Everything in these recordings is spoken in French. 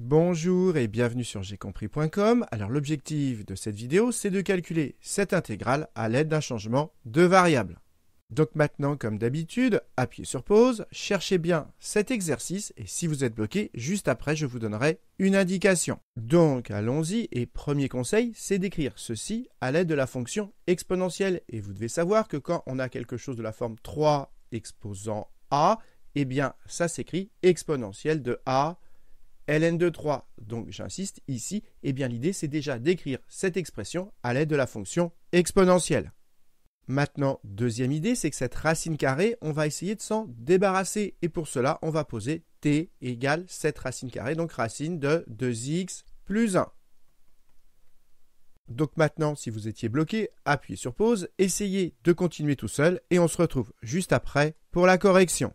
Bonjour et bienvenue sur gcompris.com. Alors l'objectif de cette vidéo, c'est de calculer cette intégrale à l'aide d'un changement de variable. Donc maintenant, comme d'habitude, appuyez sur pause, cherchez bien cet exercice et si vous êtes bloqué, juste après, je vous donnerai une indication. Donc allons-y et premier conseil, c'est d'écrire ceci à l'aide de la fonction exponentielle. Et vous devez savoir que quand on a quelque chose de la forme 3 exposant a, eh bien ça s'écrit exponentielle de a ln de 3. Donc j'insiste ici, eh bien l'idée c'est déjà d'écrire cette expression à l'aide de la fonction exponentielle. Maintenant, deuxième idée, c'est que cette racine carrée, on va essayer de s'en débarrasser. Et pour cela, on va poser t égale cette racine carrée, donc racine de 2x plus 1. Donc maintenant, si vous étiez bloqué, appuyez sur pause, essayez de continuer tout seul et on se retrouve juste après pour la correction.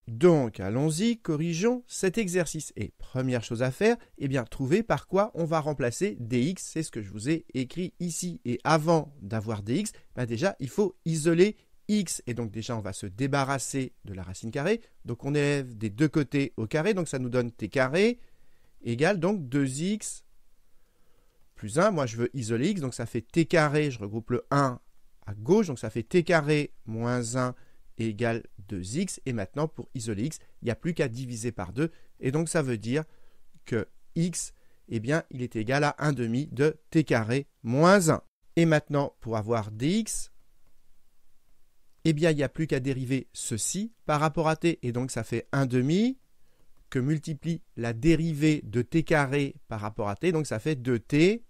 Donc, allons-y, corrigeons cet exercice. Et première chose à faire, eh bien, trouver par quoi on va remplacer dx. C'est ce que je vous ai écrit ici. Et avant d'avoir dx, déjà, il faut isoler x. Et donc, déjà, on va se débarrasser de la racine carrée. Donc, on élève des deux côtés au carré. Donc, ça nous donne t carré égale donc 2x plus 1. Moi, je veux isoler x. Donc, ça fait t carré. Je regroupe le 1 à gauche. Donc, ça fait t carré moins 1 égale 2x, et maintenant pour isoler x, il n'y a plus qu'à diviser par 2, et donc ça veut dire que x, eh bien, il est égal à 1 demi de t carré moins 1. Et maintenant, pour avoir dx, eh bien, il n'y a plus qu'à dériver ceci par rapport à t, et donc ça fait 1 demi que multiplie la dérivée de t carré par rapport à t, donc ça fait 2t,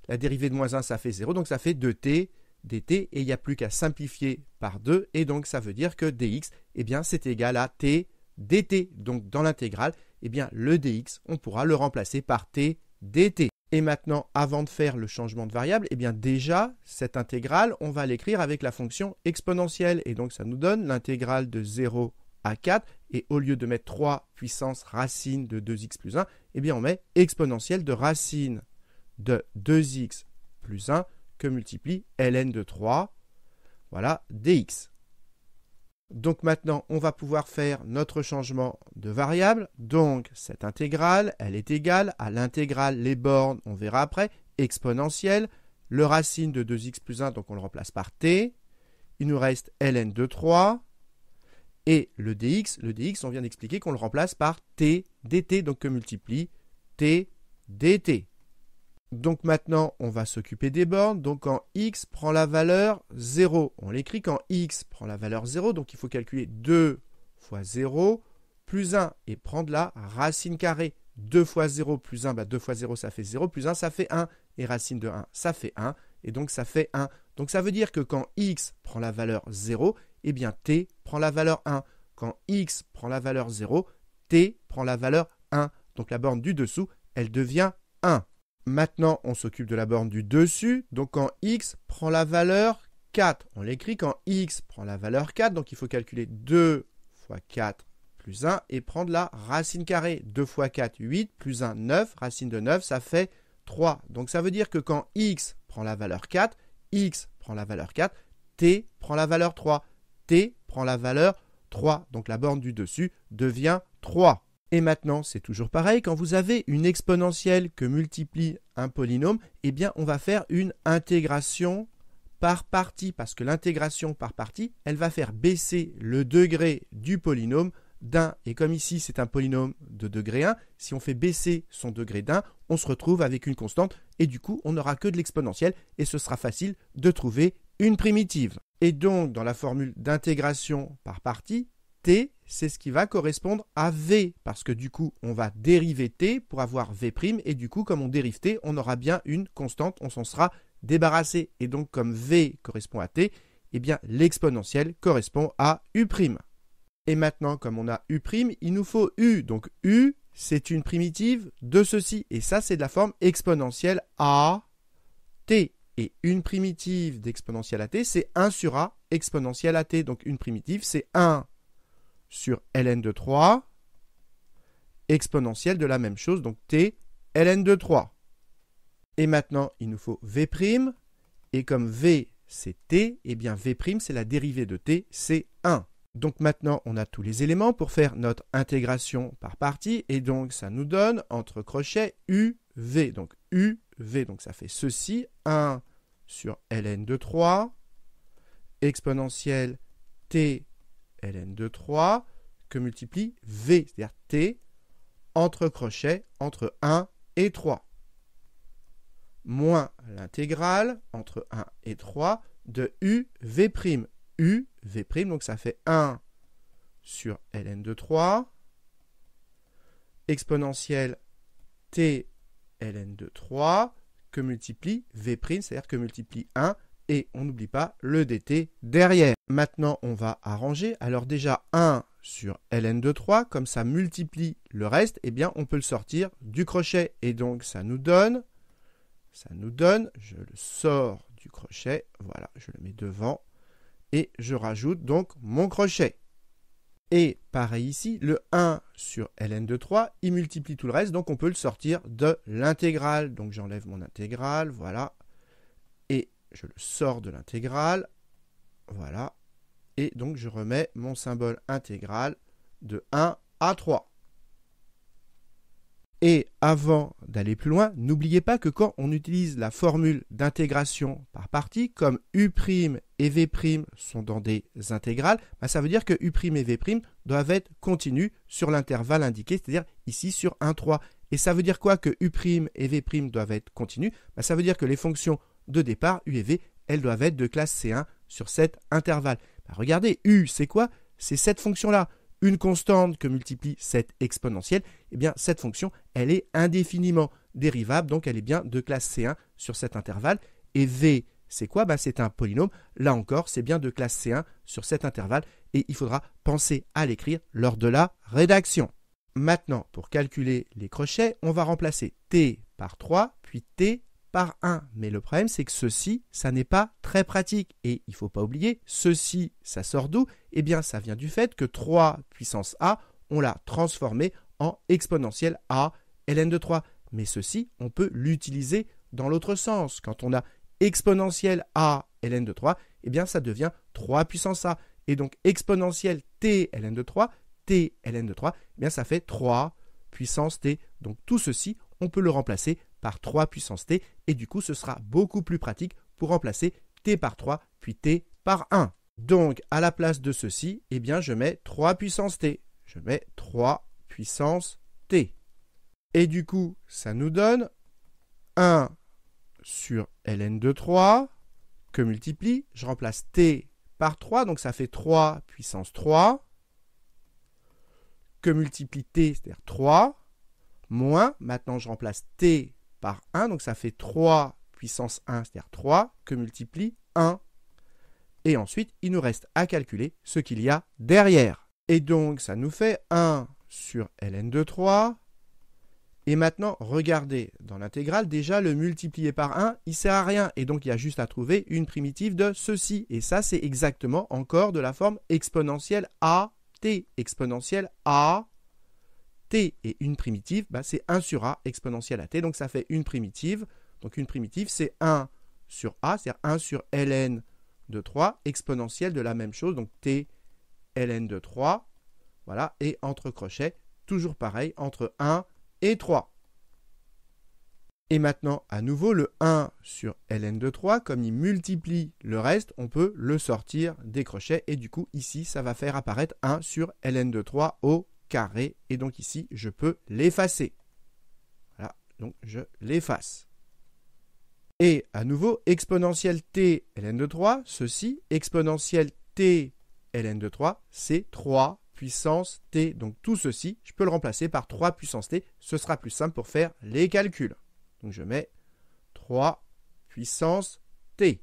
la dérivée de moins 1, ça fait 0, donc ça fait 2t, dt, et il n'y a plus qu'à simplifier par 2, et donc ça veut dire que dx, eh bien, c'est égal à t dt. Donc dans l'intégrale, eh bien, le dx, on pourra le remplacer par t dt. Et maintenant, avant de faire le changement de variable, eh bien déjà, cette intégrale, on va l'écrire avec la fonction exponentielle, et donc ça nous donne l'intégrale de 0 à 4, et au lieu de mettre 3 puissance racine de 2x plus 1, eh bien, on met exponentielle de racine de 2x plus 1 que multiplie ln de 3, voilà, dx. Donc maintenant, on va pouvoir faire notre changement de variable. Donc, cette intégrale, elle est égale à l'intégrale, les bornes, on verra après, exponentielle, le racine de 2x plus 1, donc on le remplace par t. Il nous reste ln de 3. Et le dx, on vient d'expliquer qu'on le remplace par t dt, donc que multiplie t dt. Donc maintenant, on va s'occuper des bornes. Donc quand x prend la valeur 0, on l'écrit quand x prend la valeur 0. Donc il faut calculer 2 fois 0 plus 1 et prendre la racine carrée. 2 fois 0 plus 1, 2 fois 0 ça fait 0, plus 1 ça fait 1. Et racine de 1 ça fait 1. Et donc ça fait 1. Donc ça veut dire que quand x prend la valeur 0, eh bien t prend la valeur 1. Quand x prend la valeur 0, t prend la valeur 1. Donc la borne du dessous, elle devient 1. Maintenant, on s'occupe de la borne du dessus. Donc, quand x prend la valeur 4, on l'écrit quand x prend la valeur 4. Donc, il faut calculer 2 fois 4 plus 1 et prendre la racine carrée. 2 fois 4, 8, plus 1, 9. Racine de 9, ça fait 3. Donc, ça veut dire que quand x prend la valeur 4, x prend la valeur 4, t prend la valeur 3. T prend la valeur 3. Donc, la borne du dessus devient 3. Et maintenant, c'est toujours pareil, quand vous avez une exponentielle que multiplie un polynôme, eh bien, on va faire une intégration par partie, parce que l'intégration par partie, elle va faire baisser le degré du polynôme d'1. Et comme ici, c'est un polynôme de degré 1, si on fait baisser son degré d'1, on se retrouve avec une constante, et du coup, on n'aura que de l'exponentielle, et ce sera facile de trouver une primitive. Et donc, dans la formule d'intégration par partie, t, c'est ce qui va correspondre à v, parce que du coup, on va dériver t pour avoir v', et du coup, comme on dérive t, on aura bien une constante, on s'en sera débarrassé. Et donc, comme v correspond à t, eh bien, l'exponentielle correspond à u'. Et maintenant, comme on a u', il nous faut u. Donc, u, c'est une primitive de ceci. Et ça, c'est de la forme exponentielle à t. Et une primitive d'exponentielle à t, c'est 1 sur a exponentielle à t. Donc, une primitive, c'est 1 sur ln de 3, exponentielle de la même chose, donc t ln de 3. Et maintenant, il nous faut v', et comme v c'est t, et bien v' c'est la dérivée de t, c'est 1. Donc maintenant, on a tous les éléments pour faire notre intégration par partie. Et donc, ça nous donne, entre crochets, UV. Donc, UV, donc ça fait ceci. 1 sur ln de 3, exponentielle t ln de 3, que multiplie V, c'est-à-dire t, entre crochets, entre 1 et 3. Moins l'intégrale, entre 1 et 3, de UV'. UV', donc ça fait 1 sur ln de 3, exponentielle t ln de 3, que multiplie V', c'est-à-dire que multiplie 1, et on n'oublie pas le dt derrière. Maintenant, on va arranger. Alors déjà, 1 sur ln de 3, comme ça multiplie le reste, eh bien, on peut le sortir du crochet. Et donc, ça nous donne, je le sors du crochet, voilà, je le mets devant, et je rajoute donc mon crochet. Et pareil ici, le 1 sur ln de 3, il multiplie tout le reste, donc on peut le sortir de l'intégrale. Donc j'enlève mon intégrale, voilà, et je le sors de l'intégrale, voilà, et donc je remets mon symbole intégral de 1 à 3. Et avant d'aller plus loin, n'oubliez pas que quand on utilise la formule d'intégration par partie, comme U' et V' sont dans des intégrales, ça veut dire que U' et V' doivent être continus sur l'intervalle indiqué, c'est-à-dire ici sur 1, 3. Et ça veut dire quoi que U' et V' doivent être continus? Ça veut dire que les fonctions de départ, U et V, elles doivent être de classe C1 sur cet intervalle. Regardez, U, c'est quoi? C'est cette fonction-là. Une constante que multiplie cette exponentielle, eh bien cette fonction, elle est indéfiniment dérivable, donc elle est bien de classe C1 sur cet intervalle. Et V, c'est quoi? C'est un polynôme. Là encore, c'est bien de classe C1 sur cet intervalle, et il faudra penser à l'écrire lors de la rédaction. Maintenant, pour calculer les crochets, on va remplacer T par 3, puis T par 1. Mais le problème, c'est que ceci, ça n'est pas très pratique. Et il ne faut pas oublier, ceci, ça sort d'où? Eh bien, ça vient du fait que 3 puissance A, on l'a transformé en exponentielle A ln de 3. Mais ceci, on peut l'utiliser dans l'autre sens. Quand on a exponentielle A ln de 3, eh bien, ça devient 3 puissance A. Et donc, exponentielle T ln de 3, T ln de 3, eh bien, ça fait 3 puissance T. Donc, tout ceci, on peut le remplacer par 3 puissance t, et du coup, ce sera beaucoup plus pratique pour remplacer t par 3, puis t par 1. Donc, à la place de ceci, eh bien, je mets 3 puissance t. Je mets 3 puissance t. Et du coup, ça nous donne 1 sur ln de 3, que multiplie, je remplace t par 3, donc ça fait 3 puissance 3, que multiplie t, c'est-à-dire 3, moins, maintenant je remplace t par 1, donc ça fait 3 puissance 1, c'est-à-dire 3, que multiplie 1. Et ensuite, il nous reste à calculer ce qu'il y a derrière. Et donc, ça nous fait 1 sur ln de 3. Et maintenant, regardez, dans l'intégrale, déjà, le multiplier par 1, il ne sert à rien. Et donc, il y a juste à trouver une primitive de ceci. Et ça, c'est exactement encore de la forme exponentielle a t. Exponentielle a t, et une primitive, c'est 1 sur a exponentielle à t, donc ça fait une primitive. Donc une primitive, c'est 1 sur a, c'est-à-dire 1 sur ln de 3, exponentielle de la même chose, donc t ln de 3, voilà, et entre crochets, toujours pareil, entre 1 et 3. Et maintenant, à nouveau, le 1 sur ln de 3, comme il multiplie le reste, on peut le sortir des crochets, et du coup, ici, ça va faire apparaître 1 sur ln de 3 au carré, et donc ici, je peux l'effacer. Voilà, donc je l'efface. Et à nouveau, exponentielle t ln de 3, ceci, exponentielle t ln de 3, c'est 3 puissance t. Donc tout ceci, je peux le remplacer par 3 puissance t, ce sera plus simple pour faire les calculs. Donc je mets 3 puissance t.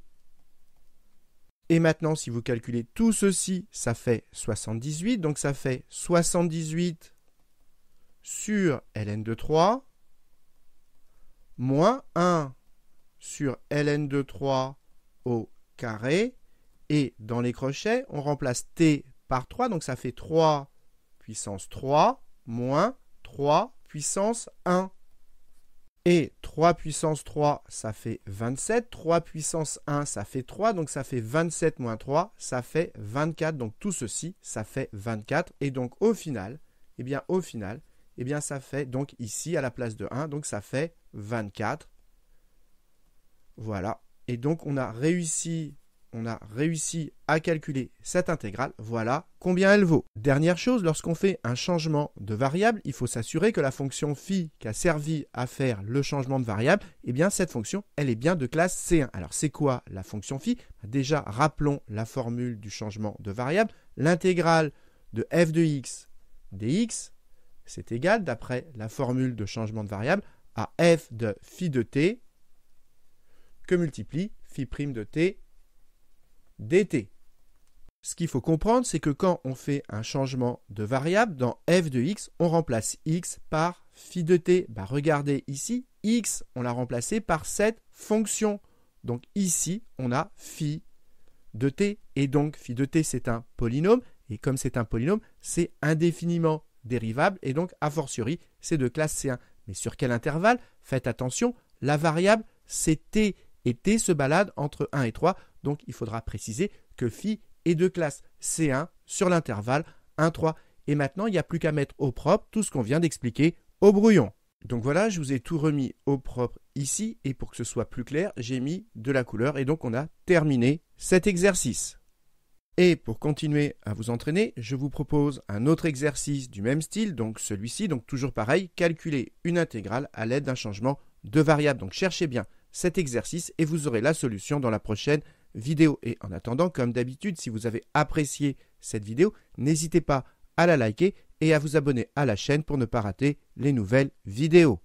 Et maintenant, si vous calculez tout ceci, ça fait 78. Donc, ça fait 78 sur ln de 3 moins 1 sur ln de 3 au carré. Et dans les crochets, on remplace t par 3. Donc, ça fait 3 puissance 3 moins 3 puissance 1. Et 3 puissance 3, ça fait 27. 3 puissance 1, ça fait 3. Donc ça fait 27 moins 3, ça fait 24. Donc tout ceci, ça fait 24. Et donc au final, ça fait donc ici à la place de 1, donc ça fait 24. Voilà. Et donc on a réussi à calculer cette intégrale. Voilà combien elle vaut. Dernière chose, lorsqu'on fait un changement de variable, il faut s'assurer que la fonction phi qui a servi à faire le changement de variable, eh bien cette fonction, elle est bien de classe C1. Alors c'est quoi la fonction phi? Déjà, rappelons la formule du changement de variable. L'intégrale de f de x dx, c'est égal, d'après la formule de changement de variable, à f de phi de t que multiplie phi prime de t dt. Ce qu'il faut comprendre, c'est que quand on fait un changement de variable dans f de x, on remplace x par phi de t. Regardez ici, x, on l'a remplacé par cette fonction. Donc ici, on a phi de t. Et donc, phi de t, c'est un polynôme. Et comme c'est un polynôme, c'est indéfiniment dérivable. Et donc, a fortiori, c'est de classe C1. Mais sur quel intervalle? Faites attention, la variable, c'est t. Et t se balade entre 1 et 3. Donc, il faudra préciser que phi est de classe C1 sur l'intervalle 1, 3. Et maintenant, il n'y a plus qu'à mettre au propre tout ce qu'on vient d'expliquer au brouillon. Donc voilà, je vous ai tout remis au propre ici. Et pour que ce soit plus clair, j'ai mis de la couleur. Et donc, on a terminé cet exercice. Et pour continuer à vous entraîner, je vous propose un autre exercice du même style. Donc celui-ci, donc toujours pareil, calculer une intégrale à l'aide d'un changement de variable. Donc cherchez bien cet exercice et vous aurez la solution dans la prochaine vidéo. Et en attendant, comme d'habitude, si vous avez apprécié cette vidéo, n'hésitez pas à la liker et à vous abonner à la chaîne pour ne pas rater les nouvelles vidéos.